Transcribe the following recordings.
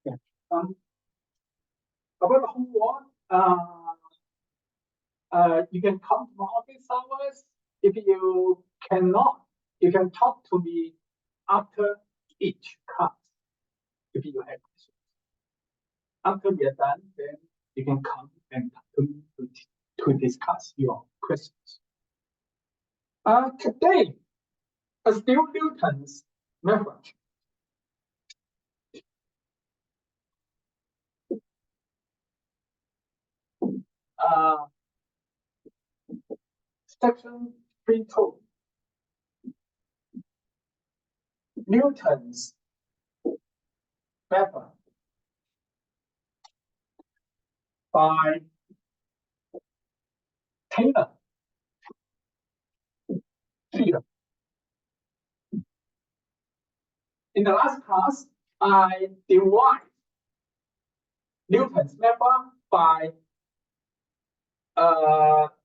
Yeah. About the homework, you can come to my office hours. If you cannot, you can talk to me after each class if you have questions. After we are done, then you can come and talk to me to discuss your questions. Today, still Newton's method. Uh, Section 3.2. Newton's method by Taylor. In the last class, I derived Newton's method by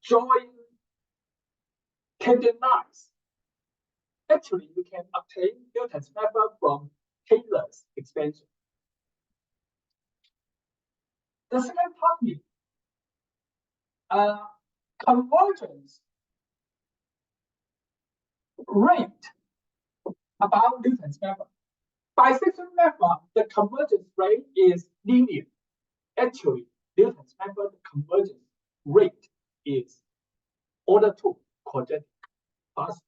drawing tangent lines. Actually, you can obtain Newton's method from Taylor's expansion. The second topic, convergence rate about Newton's method. By section method, the convergence rate is linear. Actually, Newton's method convergence rate is order 2 quadratic plus.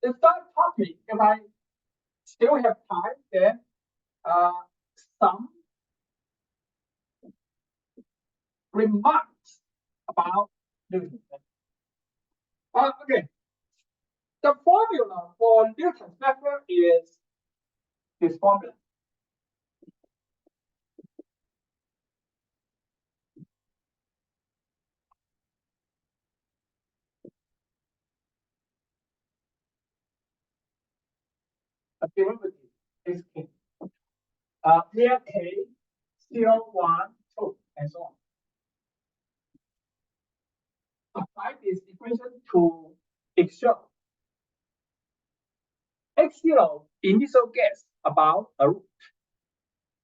The third topic, if I still have time, then some remarks about Newton's method. Okay, the formula for Newton's method is this formula. A derivative is k. Where k 0, 1, 2, and so on. Apply this equation to x0. X0 initial guess about a root.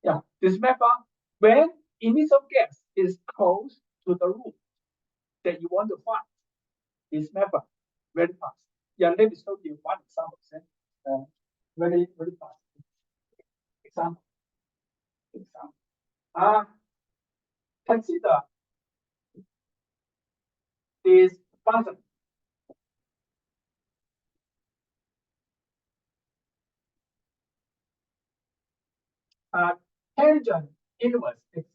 Yeah, this method, when initial guess is close to the root that you want to find, this method very fast. Yeah, let me show you one example. Very fast. Example. Consider this function. Tangent inverse x.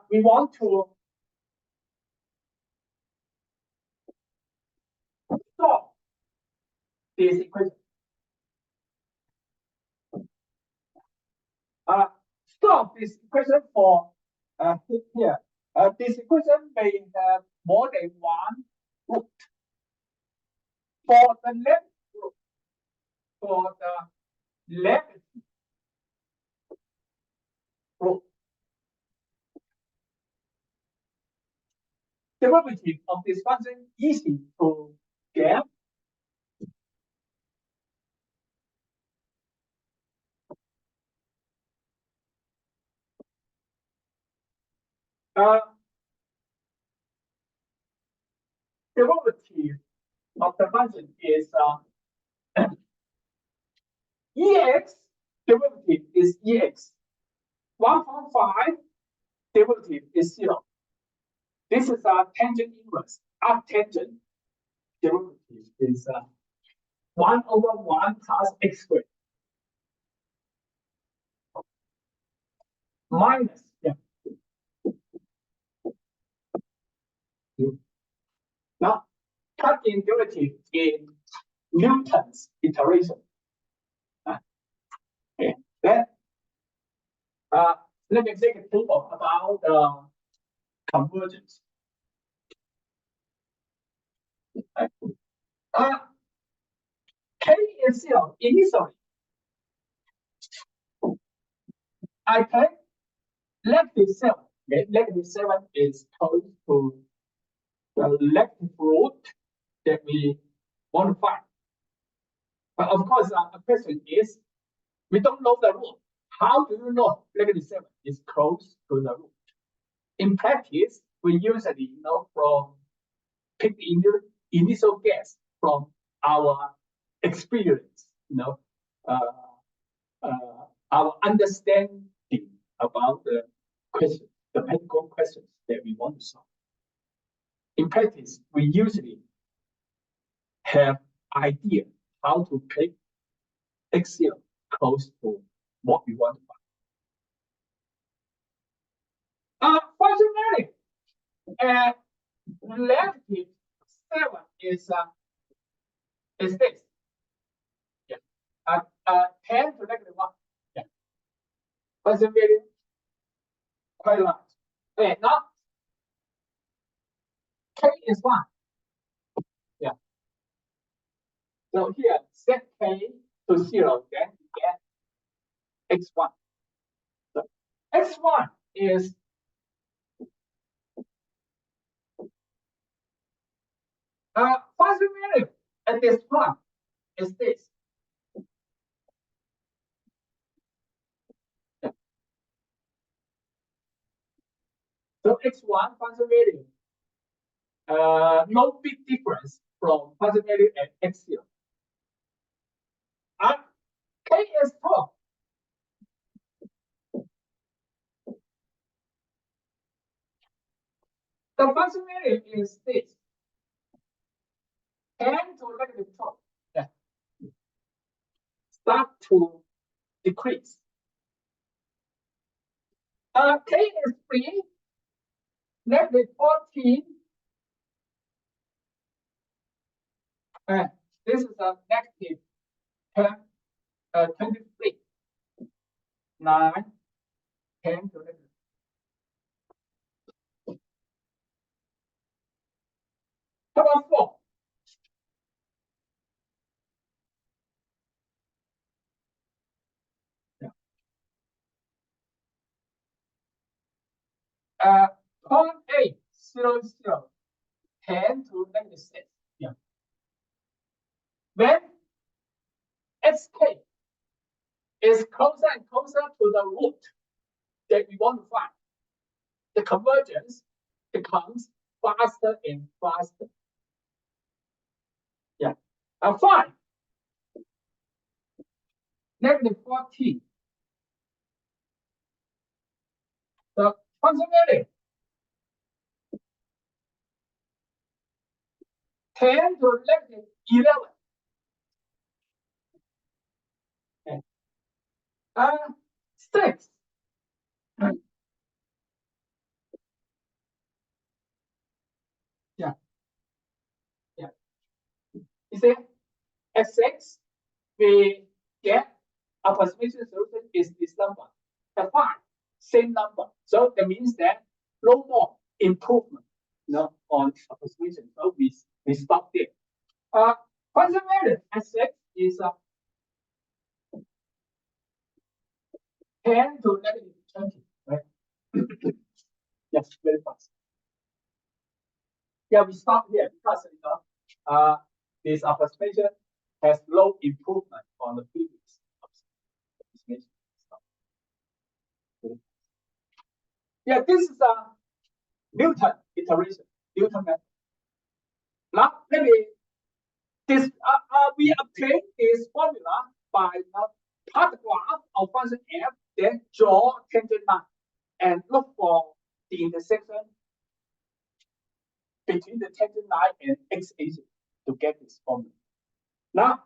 We want to solve this equation. Solve this equation for here. This equation may have more than one root. For the left root, for the left root, derivative of this function easy to get. Derivative of the function is ex derivative is ex. 1.5 derivative is 0. This is a tangent inverse. Arctangent derivative is 1 over 1 plus x squared. Minus, yeah. Now, cut in derivative in Newton's iteration. Okay, then let me take a table about convergence. K is 0 initially. I take negative 7. Okay, negative 7 is close to the negative root that we want to find. But of course, a question is, we don't know the root. How do you know -7 is close to the root? In practice, we usually from pick the initial guess from our experience, our understanding about the questions, the medical questions that we want to solve. In practice, we usually have idea how to pick X0 close to what we want to find. Functionality and relative 7 is this. Yeah. 10 to -1. Yeah. Function value quite large. Okay, now K is 1. Yeah. So here set K to 0, then you get X1. So X1 is function value at this point is this. Yeah. So X1 function value, no big difference from function value at X0. K is 12. The function value is this. 10 to -12. Yeah. Start to decrease. K is 3, -14. This is a -10, 23. 9, 10 to -. How about 4? Yeah. 0.800, 10 to -6. Yeah. When Xk is closer and closer to the root that we want to find, the convergence becomes faster and faster. Yeah. 5, -14. The function value 10 to -11. Okay. 6. Yeah. Yeah. You see, at 6, we get approximation solution is this number. At 5, same number. So that means that no more improvement on approximation. So we stop there. Function value at 6 is 10 to -20, right? Yes, very fast. Yeah, we stop here because this approximation has no improvement on the previous approximation. Yeah, this is a Newton iteration, Newton method. Now, let me we obtain this formula by plot the graph of function f, then draw tangent line and look for the intersection between the tangent line and x-axis to get this formula. Now,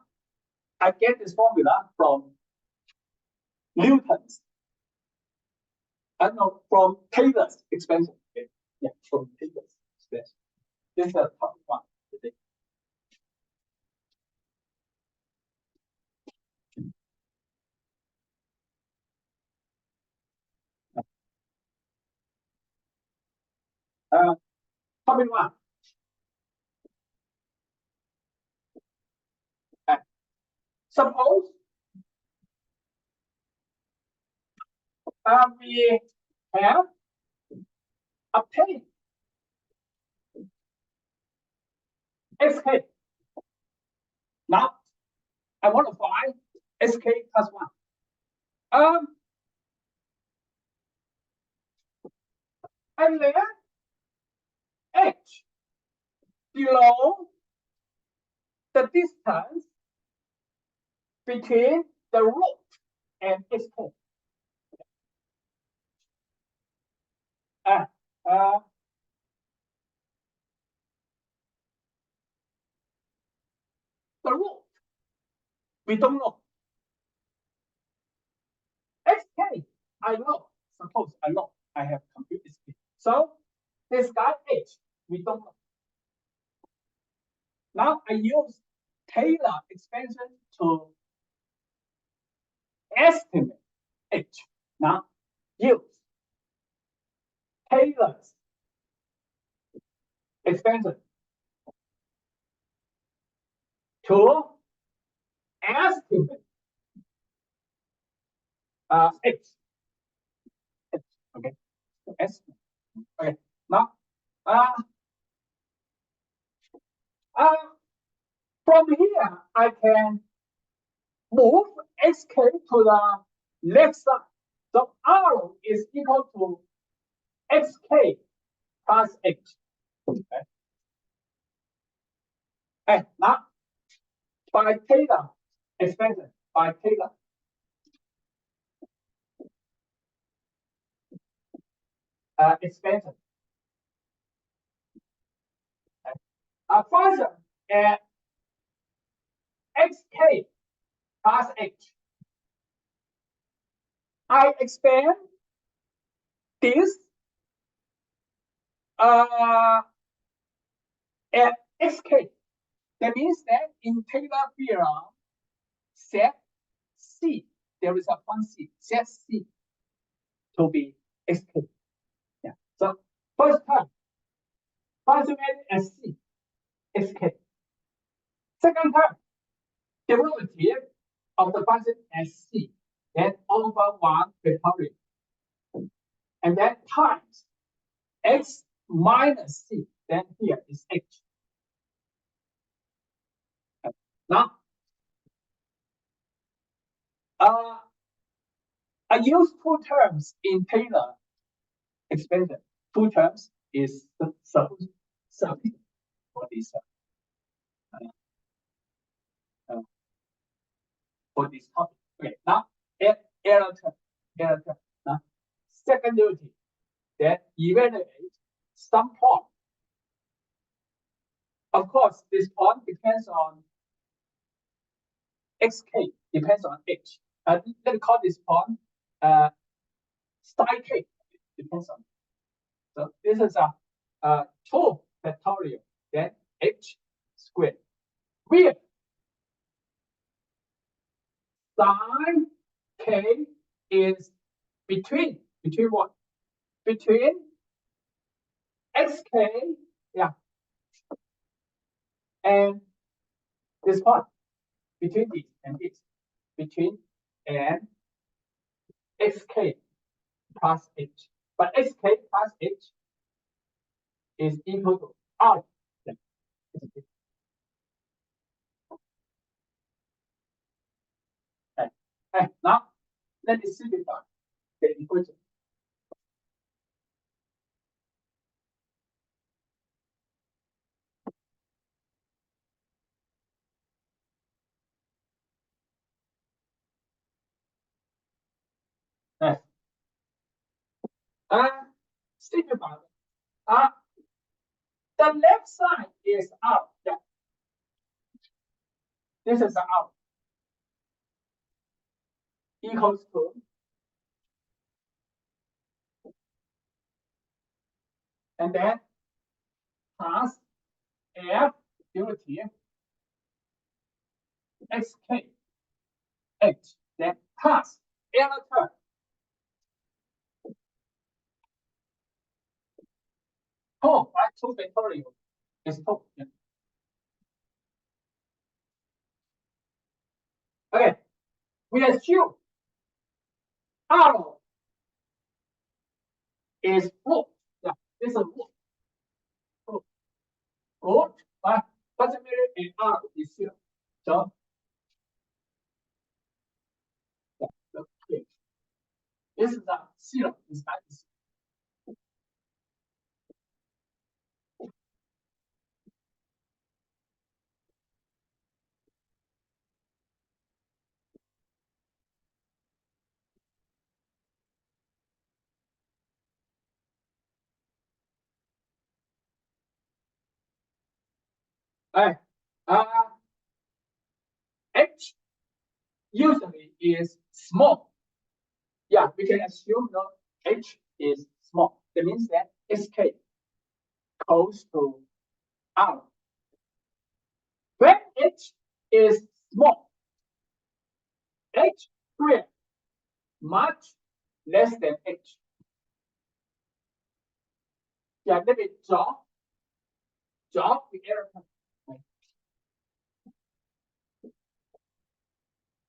I get this formula from Newton's, from Taylor's expansion. Okay? Yeah, from Taylor's expansion. This is the top one today. Topic 1. Suppose we have obtained xk. Now, I want to find sk plus 1. And then h below the distance between the root and sk. The root, we don't know. sk, I know. Suppose I know. I have computed sk. So this guy h, we don't know. Now I use Taylor expansion to estimate h. Now use Taylor's expansion to estimate h. Okay, estimate. Okay, now from here I can move sk to the left side. So r is equal to sk plus h. Okay. And now by Taylor expansion, by Taylor expansion, a function at xk plus h. I expand this at xk. That means that in Taylor theorem, set C, there is a function set C to be xk. Yeah. So first time, function at C, xk. Second time, derivative of the function at C, then over 1 factorial. And then times x minus c, then here is h. Now, I use two terms in Taylor expansion. Two terms is sufficient for this topic. Okay, now error term. Now, second derivative that evaluate some point. Of course, this point depends on xk, depends on h. Let me call this point psi k, depends on. So this is a 2 factorial, then h squared. Where psi k is between what? Between xk, yeah, and this part, between this and this, between and xk plus h. But xk plus h is equal to r. Yeah. Okay. Now let me simplify the equation. Simplify. The left side is out. Yeah. This is out. Equals to and then plus f derivative xk h, then plus error term. Oh, by 2 factorial is 2. Yeah. Okay, we assume R is root. Yeah, this is root. Root, but doesn't matter if R is 0. So is the zero inside the zero. Right. H usually is small. Yeah, we can assume that H is small. That means that SK close to R. When H is small, H squared much less than H. Yeah, let me draw the error point.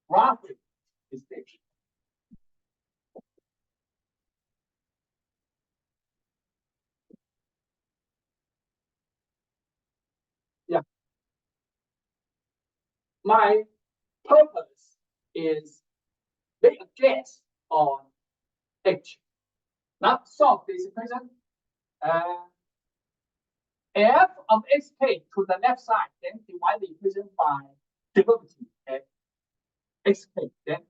Roughly is this. Yeah. My purpose is make a guess on H, not solve this equation. F of xk to the left side, then divide the equation by derivative at xk, then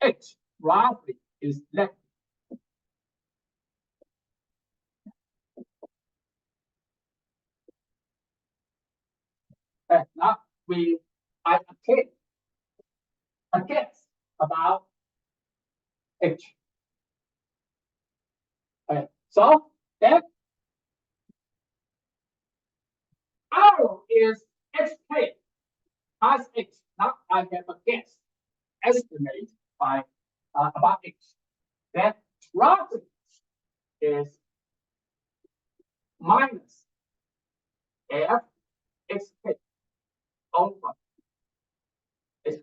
H roughly is left. And now I obtain a guess about H. So that R is xk plus X. Now I have a guess, estimate by about X. That roughly is minus F xk over xk.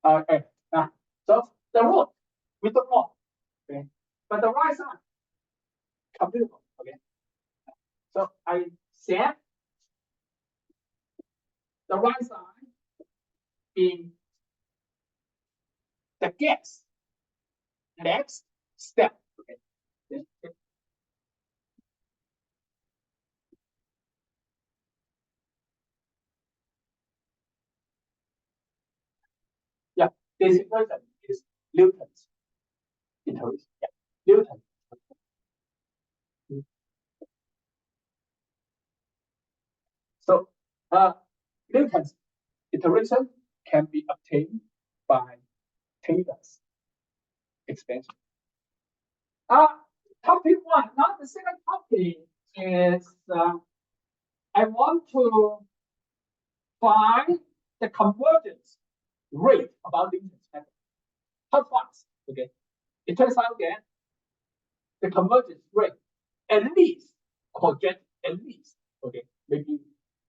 Okay. So the root we don't know. Okay. But the right side computable. Okay. So I set the right side in the guess next step. Okay. Yeah, this equation is Newton's iteration. Yeah, Newton. So Newton's iteration can be obtained by Taylor's expansion. Uh, Topic one. Now the second topic is I want to find the convergence rate about Newton's method. How fast? Okay. It turns out that the convergence rate at least quadratic, at least. Okay. Maybe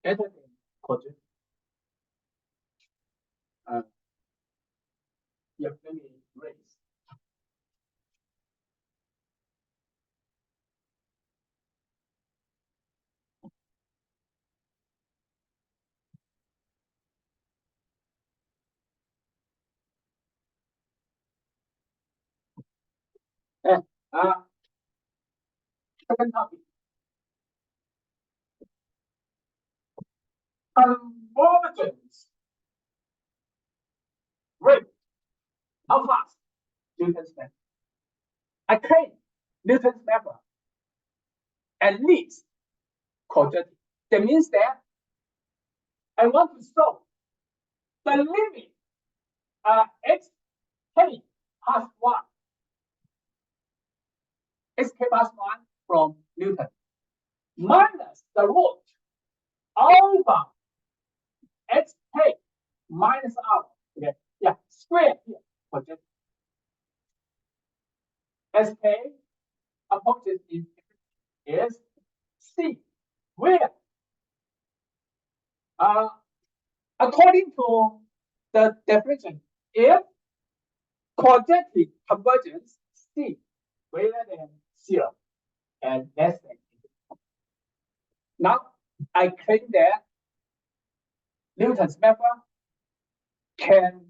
better than quadratic. Yeah, let me raise. And second topic. Convergence rate. How fast? Newton's method. I claim Newton's method at least quadratic. That means that I want to solve the limit x k plus 1 xk plus 1 from Newton minus the root over xk minus r. Okay, yeah, square here quadratic. Sk approaches is C, where according to the definition, if quadratic convergence C greater than 0 and less than 0. Now I claim that Newton's method can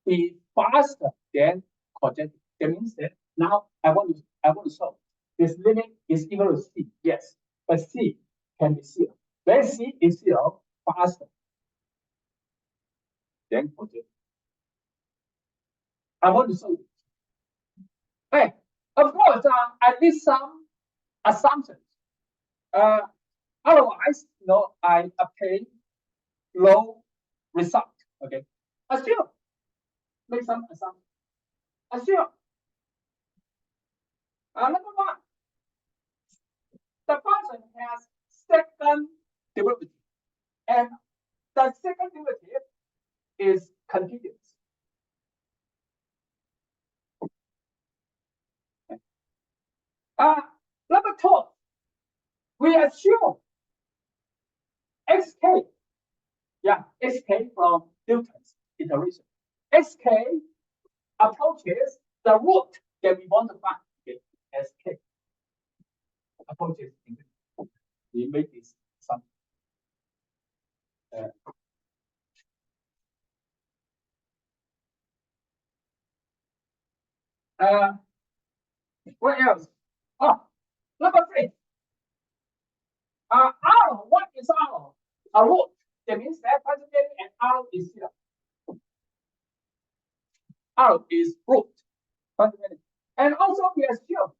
be faster than quadratic. That means that now I want to solve. This limit is equal to c. Yes, but c can be 0. When c is 0, faster than quadratic. I want to solve it. Hey, of course, I did some assumptions. Otherwise, I obtain low result. Okay, I still make some assumptions. I still number one, the function has second derivative, and the second derivative is continuous. Number two, we assume xk, xk from Newton's iteration. Xk approaches the root that we want to find. Okay, sk approaches. We make this assumption. What else? Oh, number three. R, what is R? A root. That means that fundamentally and R is 0. R is root. Fundamentally. And also we assume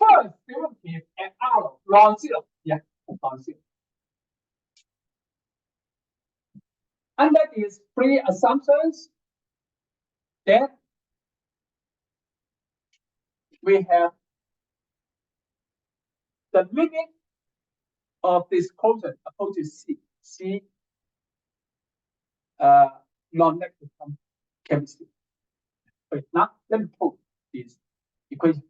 first derivative and R non-zero. Yeah, non-zero. Under these three assumptions, then we have the limit of this quotient approaches C. C non-negative chemistry. Wait, now let me prove this equation.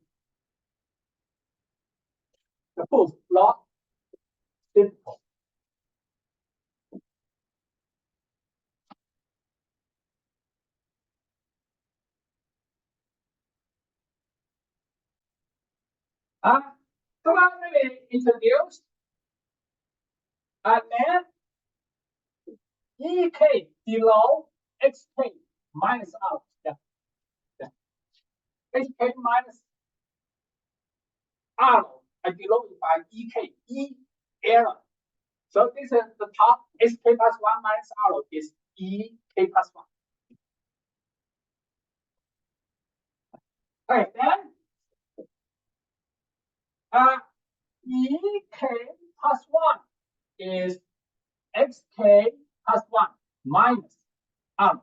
The proof not simple. Come on, let me introduce then EK below XK minus R. Yeah. XK minus R and below by EK. E error. So this is the top SK plus 1 minus R is EK plus 1. Okay, then EK plus 1 is XK plus 1 minus R.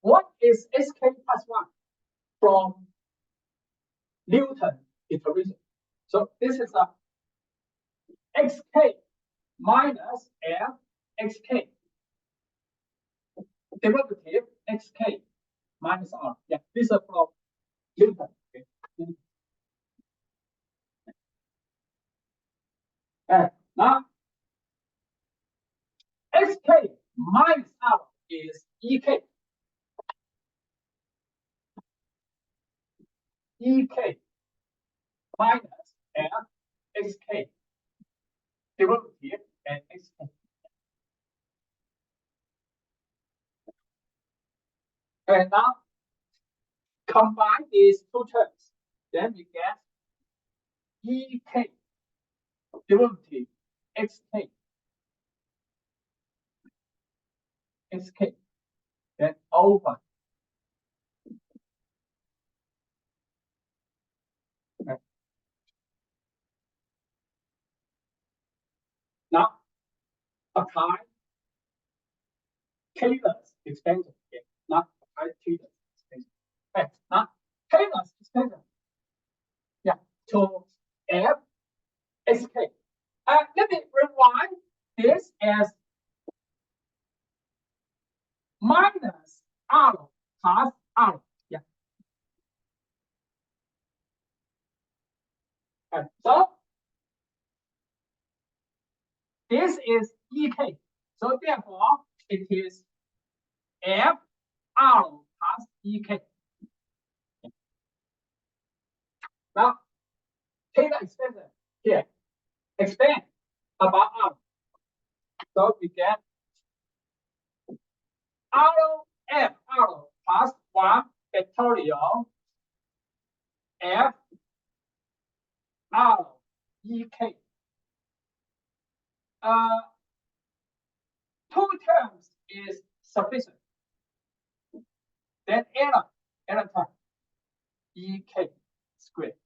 What is SK plus 1 from Newton iteration? So this is a XK minus L XK derivative XK minus R. Yeah, this is from Newton. Okay. Now XK minus R is EK. EK minus L XK derivative and XK. And now combine these two terms, then we get EK derivative XK then over. Okay. Now apply Taylor's extension. Okay. Not apply Taylor's extension. Okay. Now Taylor's extension. Yeah. To F SK. Let me rewind this as minus R plus R. Yeah. Okay. So this is EK. So therefore, it is F R plus EK. Now take the expansion here. Expand about R. So we get R F R plus 1 factorial F R E K. Two terms is sufficient. Then error term E K squared.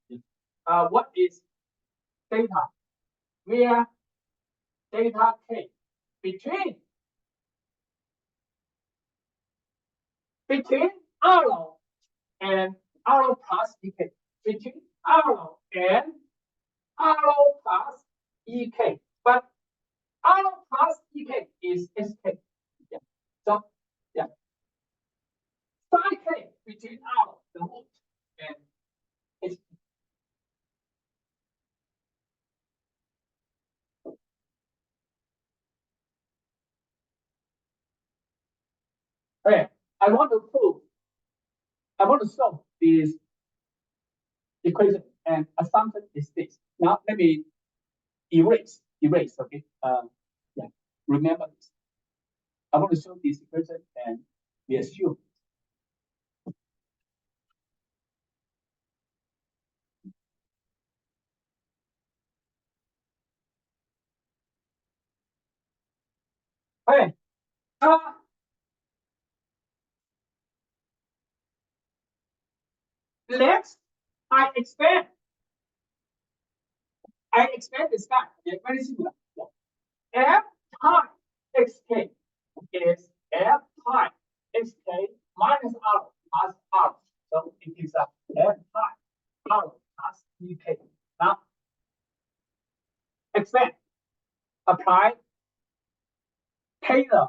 What is data? Where data K between R and R plus EK, between R and R plus EK, but R plus EK is SK. Yeah. So yeah, psi K between R, the root, and SK. Okay, I want to solve this equation, and assumption is this. Now let me erase, okay? Yeah, remember this. I want to show this equation, and we assume. Okay, next I expand this guy. Okay, very similar. F times xk is F times xk minus R plus R. So it is a F times R plus EK. Now, expand. Apply Taylor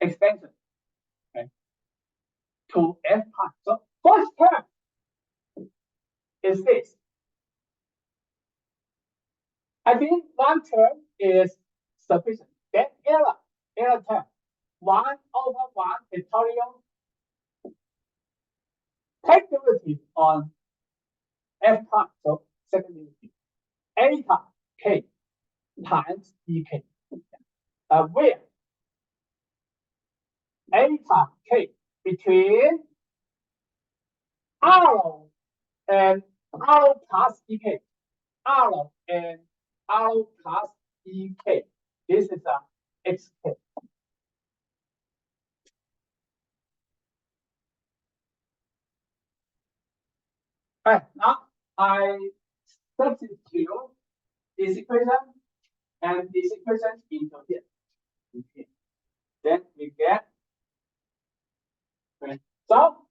expansion, okay, to F times. So first term is this. I think one term is sufficient. Then error term. 1 over 1 factorial. Take derivative on F times, so second derivative. A times K times EK. Where A times K between R and R plus EK. R and R plus EK. This is a XK. Right, now I substitute this equation and this equation into here. Okay. Then we get, okay. So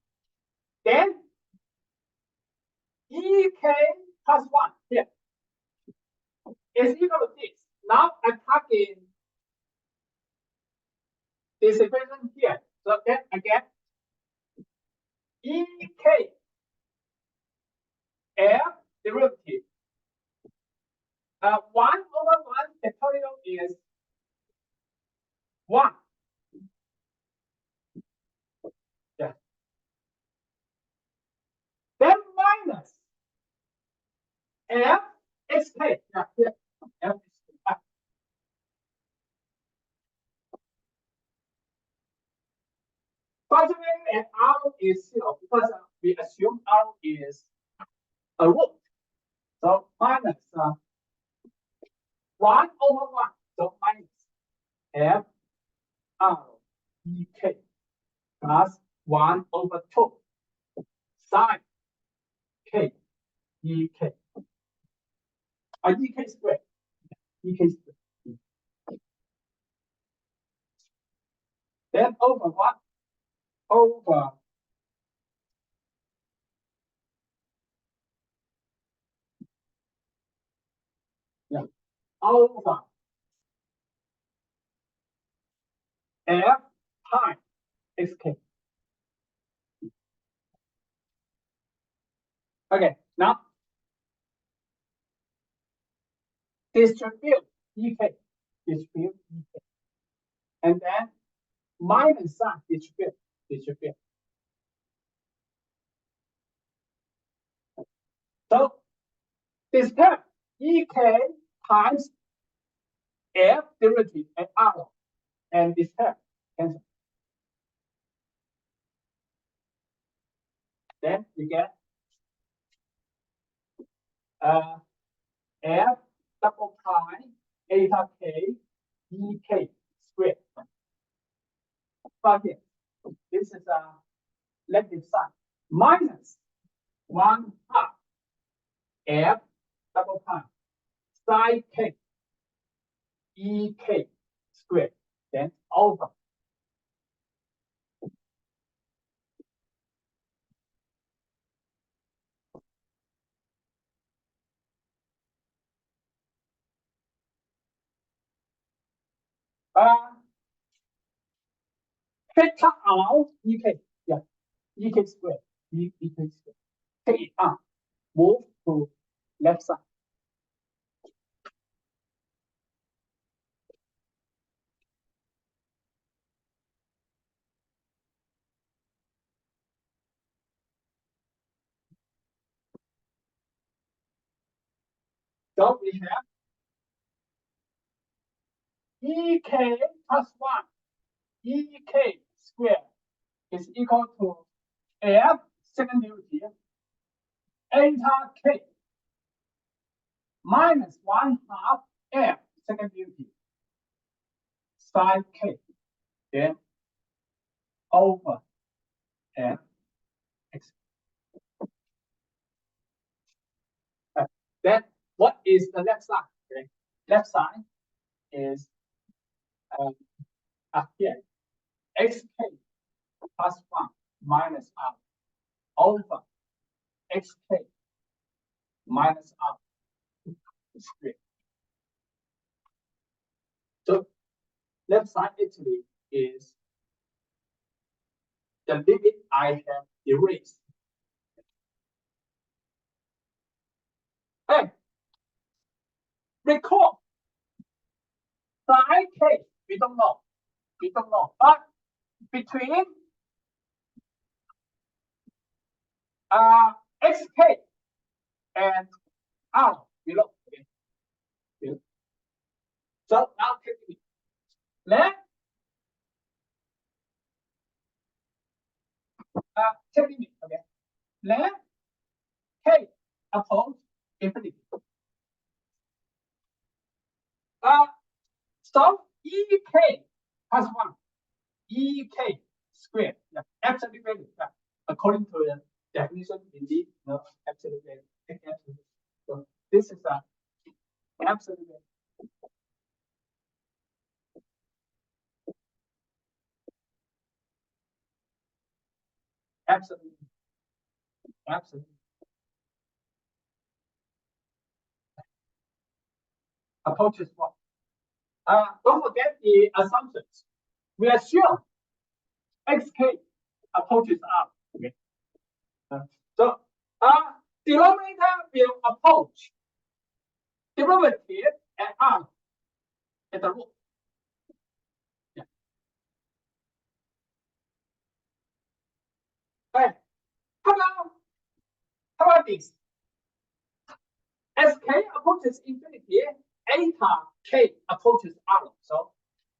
then EK plus 1 here is equal to this. Now I plug in this equation here. So then I get EK F derivative. 1 over 1 factorial is 1. Yeah. Then minus F xk. Yeah, here. F xk. By the way, R is 0 because we assume R is a root. So minus 1 over 1. So minus F R E K plus 1 over 2 sine K E K. E K squared. E K squared. Then over what? Over over F times xk. Okay, now distribute EK. Distribute EK. And then minus sign distribute. So This time, ek times f derivative and r, and this time cancel. Then we get f double pi eta k ek squared. But here, this is a negative sign. Minus 1 half f double pi sine k ek squared. Then over take out ek, yeah, ek squared, ek squared. Take it out, move to left side. So we have ek plus 1 ek squared is equal to f second derivative eta k minus 1 half f second derivative sine k, then over f x. Then what is the left side? Okay. Left side is up here, xk plus 1 minus r over xk minus r squared. So left side actually is the limit I have erased. Hey, recall sine k, we don't know, but between xk and r below. Okay. So now take it. Let take it. Okay. Let k approach infinity. So ek plus 1 ek squared, yeah, absolute value, yeah, according to the definition, indeed, no absolute value. So this is a absolute value. Absolutely. Absolutely. Approaches what? Don't forget the assumptions. We assume xk approaches r. Okay. So denominator will approach derivative at r at the root. Yeah. Hey, how about this? As k approaches infinity, eta k approaches r. So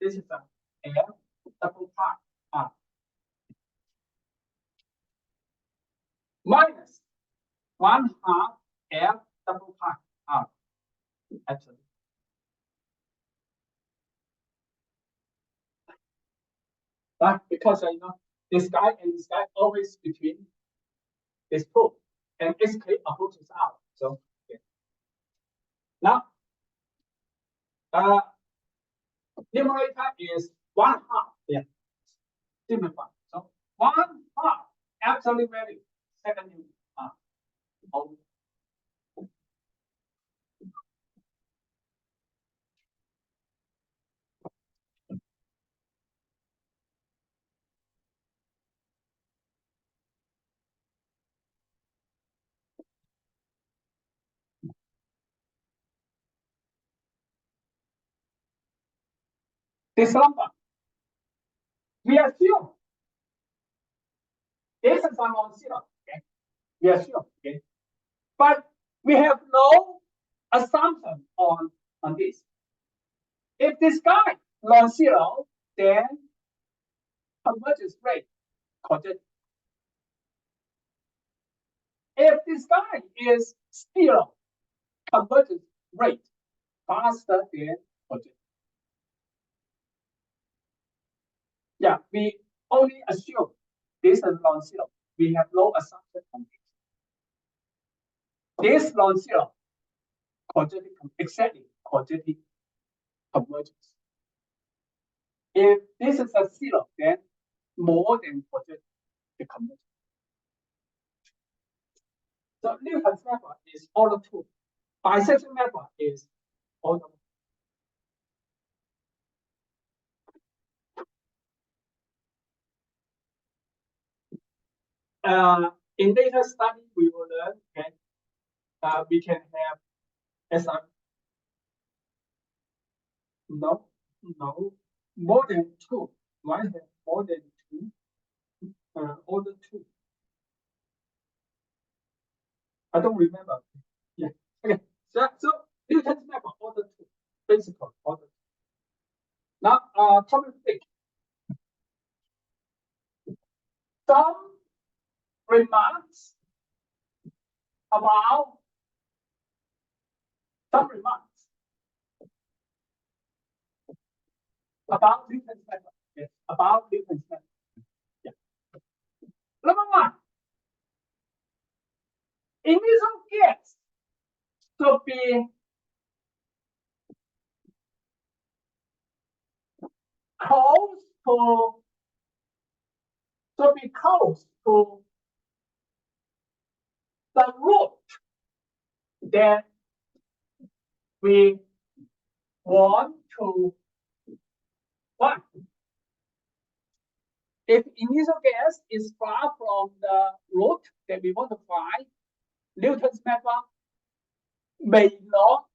this is a f double pi r minus 1 half f double pi r. Absolutely. But because this guy and this guy always between this two, and xk approaches r. So okay. Now numerator is 1 half. Yeah. Simplify. So 1 half absolute value second unit. This number, we assume this is unknown zero. Okay, we assume. Okay, but we have no assumption on this. If this guy non-zero, then convergence rate quadratic. If this guy is zero, convergence rate faster than quadratic. Yeah, we only assume this is non-zero. We have no assumption on this. This non-zero quadratic, exactly quadratic convergence. If this is a zero, then more than quadratic convergence. So Newton's method is order 2. Bisection method is order 1. In later study, we will learn that we can have as a no more than 2. Why have more than 2? Order 2. I don't remember. Yeah. Okay. So Newton's method order 2, principle order 2. Now, topic 6. Some remarks about Newton's method. Yes, about Newton's method. Yeah. Number 1, initial gas should be close to the root that we want to find. If initial gas is far from the root that we want to find, Newton's method may not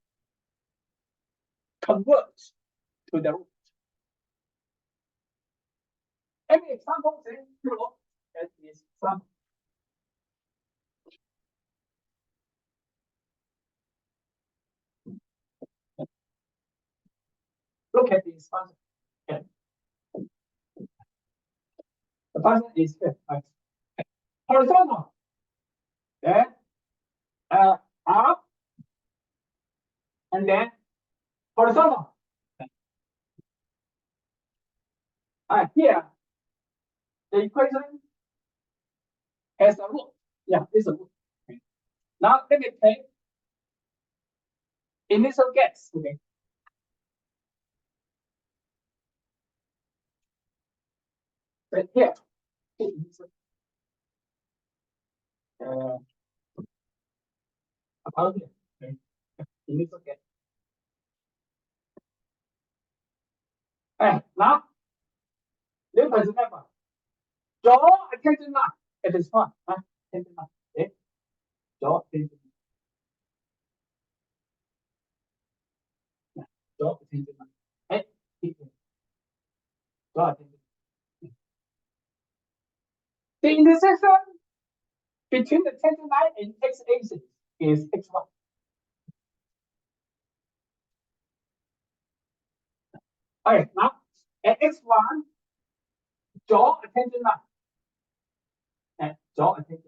converge to the root. Any example? That is some. Look at this function. Okay. The function is here. Right? Horizontal. Then up and then horizontal. Here, the equation has a root. Yeah, it's a root. Okay. Now let me take initial gas. Okay. But here, about here. Okay. Initial gas. Now, Newton's method. Draw a tangent line at this point. Tangent line. Okay. Draw a tangent line. Draw a tangent line. Okay. Draw a tangent line. The intersection between the tangent line and x-axis is x1. Okay, now at x1, draw a tangent line. And draw a tangent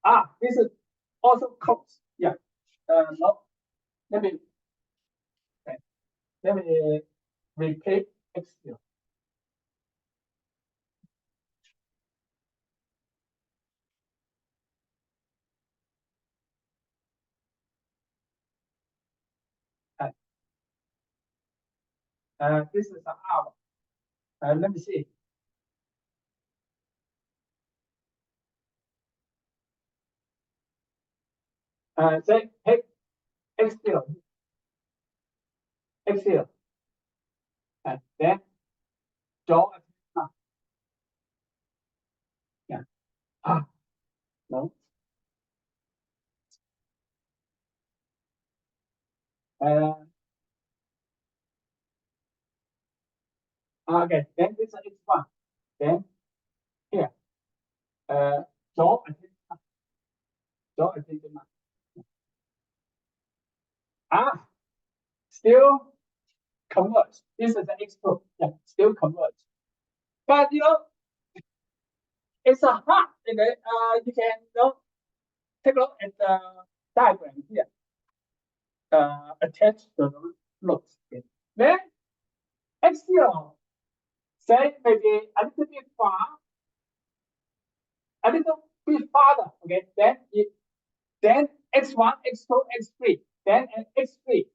line. This is also close. Yeah. No. Let me repeat x0. This is an R. Let me see. Say take x0. X0. And then draw a line. Yeah. No. Okay, then this is x1. Then here, draw a tangent line. Draw attention now. Still converge. This is the X2. Yeah, still converge. But it's a hard. You can take a look at the diagram here. Attach the loops. Okay. Then X0, say maybe a little bit far, a little bit farther. Okay, then X1, X2, X3, then at X3,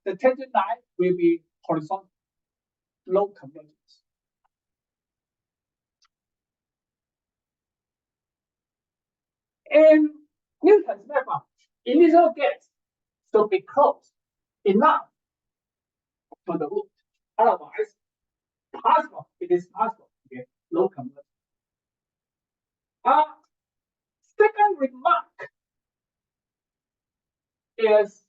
the tangent line will be horizontal, low convergence. In Newton's method, initial gas should be close enough to the root. Otherwise, it is possible to get low convergence. Second remark is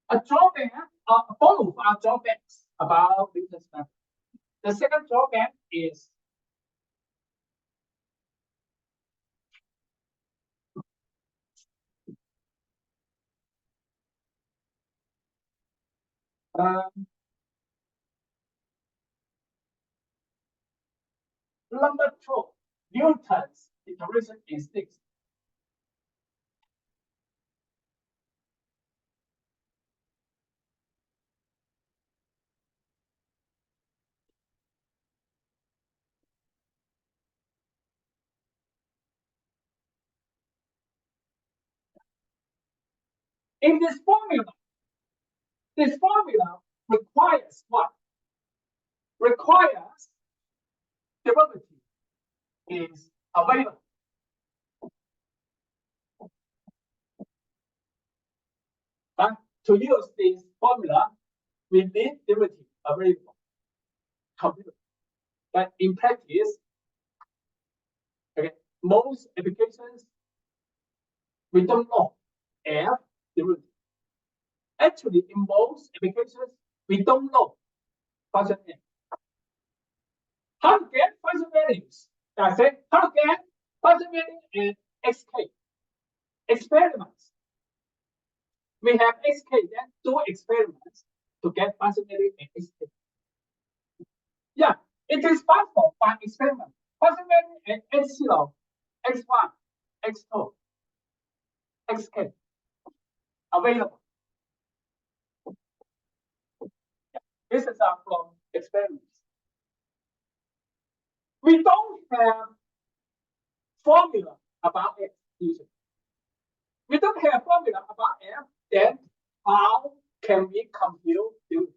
a drawback, both are drawbacks about Newton's method. The second drawback is number 2, Newton's iteration instincts. In this formula requires what? Requires derivative is available. But to use this formula, we need derivative available. But in practice, okay, most applications we don't know F derivative. Actually, in most applications, we don't know function name. How to get function values? I say how to get function value in xk. Experiments. We have xk, then do experiments to get function value in xk. Yeah, it is possible by experiment. Function value in x0, x1, x2, xk available. This is from experiments. We don't have formula about F usually. We don't have formula about F, then how can we compute U?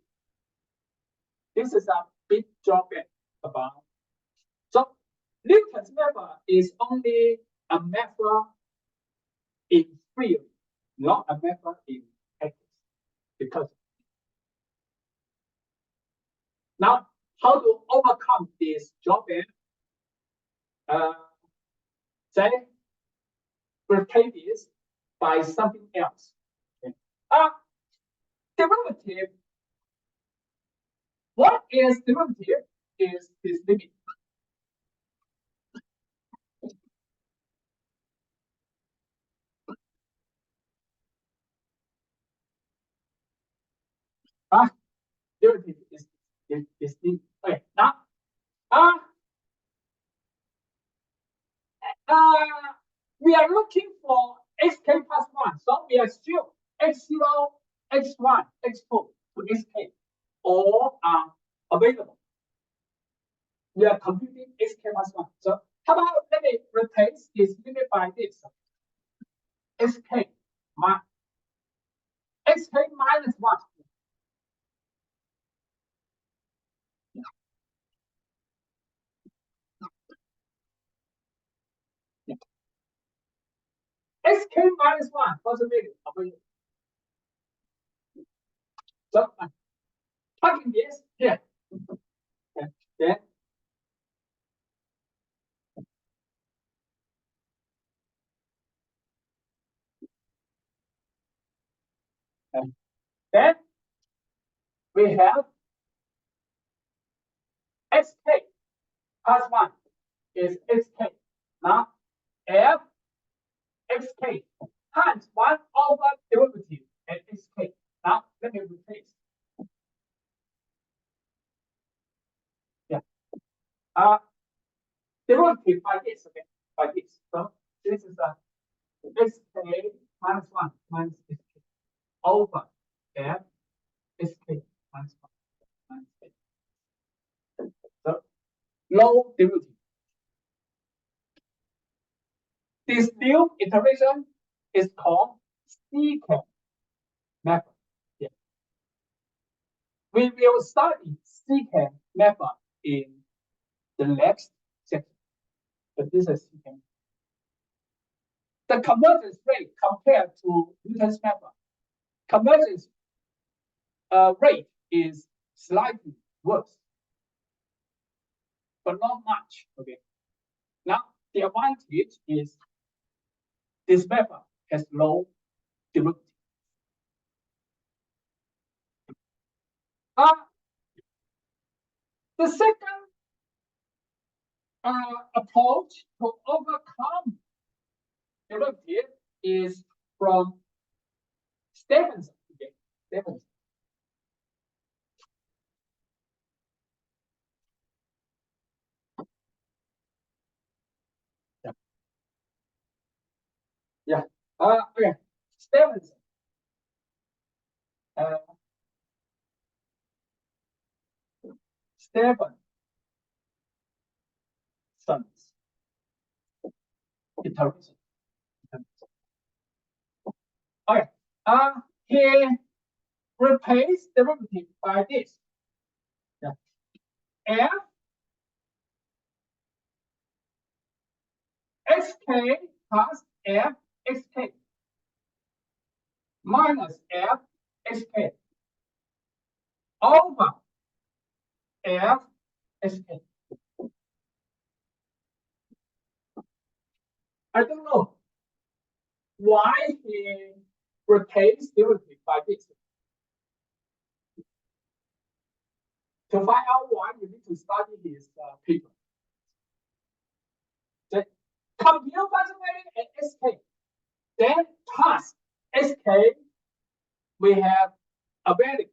This is a big drawback about. So Newton's method is only a method in theory, not a method in practice. Because now, how to overcome this drawback? Say, replace this by something else. Okay. Derivative. What is derivative? Is this limit. Derivative is limit. Okay. Now, we are looking for xk plus 1. So we assume x0, x1, x2 to xk all are available. We are computing xk plus 1. So how about let me replace this limit by this? xk minus 1. xk minus 1 possibility available. So plugging this here. Okay. Then we have xk plus 1 is xk. Now f xk times 1 over derivative at xk. Now let me replace. Yeah. Derivative by this, okay? By this. So this is a xk minus 1 minus xk over f xk minus 1 minus k. So low derivative. This new iteration is called secant method. Yeah. We will study secant method in the next section. But this is secant. The convergence rate compared to Newton's method. Convergence rate is slightly worse, but not much. Okay. Now the advantage is this method has low derivative. The second approach to overcome derivative is from Stephenson. Okay. Stephenson. Yeah. Yeah. Okay. Stephenson. Stephenson's iteration. Okay. He replaced derivative by this. Yeah. F xk plus f xk minus f xk over f xk. I don't know why he replaced derivative by this. To find out why, you need to study his paper. The compute function value at sk, then plus sk, we have a value.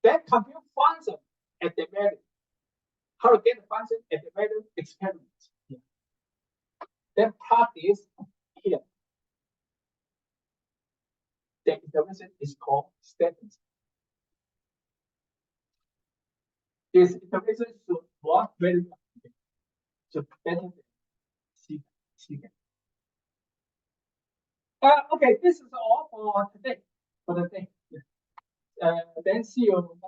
Then compute function at the value. How to get the function at the value experiment. Yeah. Then plot this here. The iteration is called Stephenson. This iteration should work very well. So better than secant. Okay, this is all for today. For the day. Then see you.